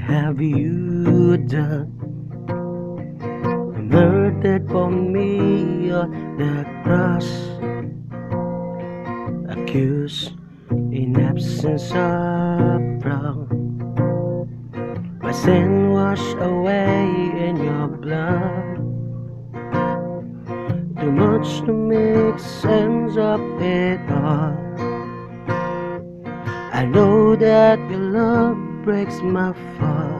have you done? Murdered for me on the cross, accused in absence of wrong. My sin washed away in your blood. Too much to make sense of it all. I know that your love breaks my fall.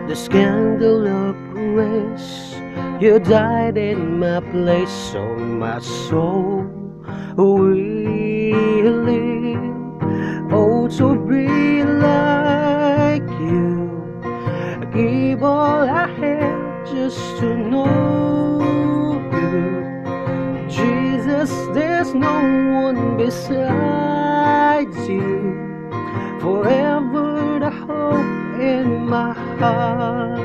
The scandal of grace, you died in my place, so my soul will live. Oh, to be like you, I give all I have just to know you. Jesus, there's no one besides you. Forever the hope in my heart.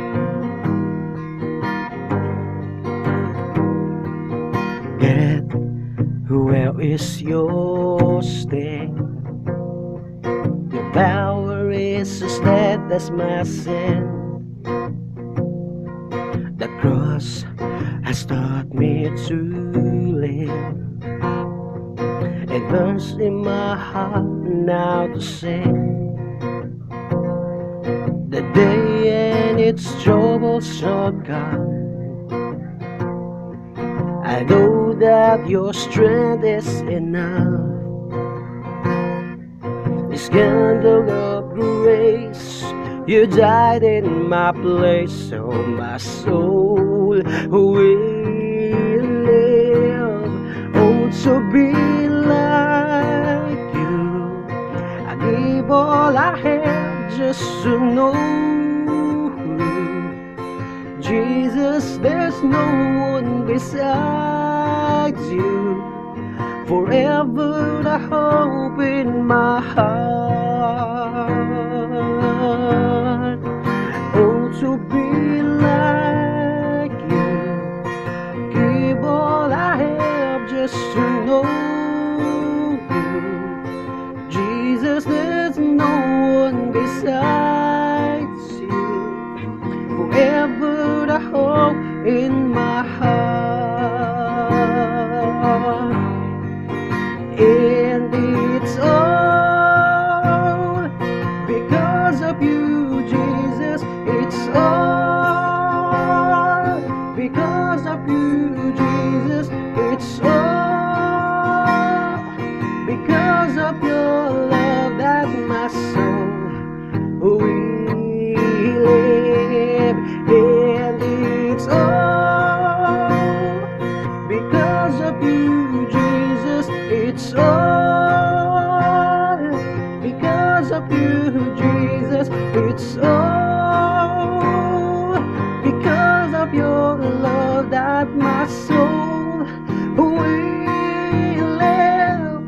Yet, where is your sting? Your power is as dead as my sin. The cross has taught me to live. It burns in my heart now to sing. The day and its troubles are gone. I know that your strength is enough. The scandal of grace, you died in my place, so my soul will live. Oh, to be like you, I give all I have just to know you. Jesus, there's no one besides you. Forever the hope in my heart. Oh, to be like you, give all I have just to know you. Jesus, there's no one besides you. Forever the hope in my heart. And it's all because of you, Jesus. It's all because of you, Jesus. It's all because of your love that my soul will live. And it's all because of you, Jesus. It's all because of you, Jesus. It's all because of your love that my soul will live.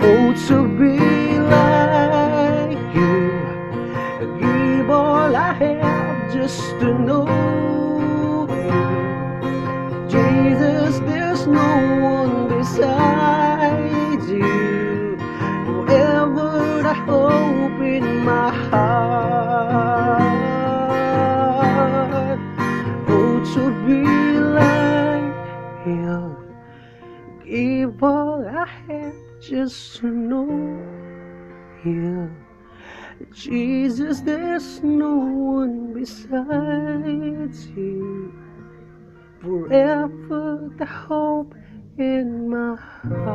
Oh, to be like you, I give all I have just to know you. Jesus, there's no one besides you. Forever the hope in my heart. Oh, to be like you, give all I have just to know you. Jesus, there's no one besides you. Forever the hope in my heart.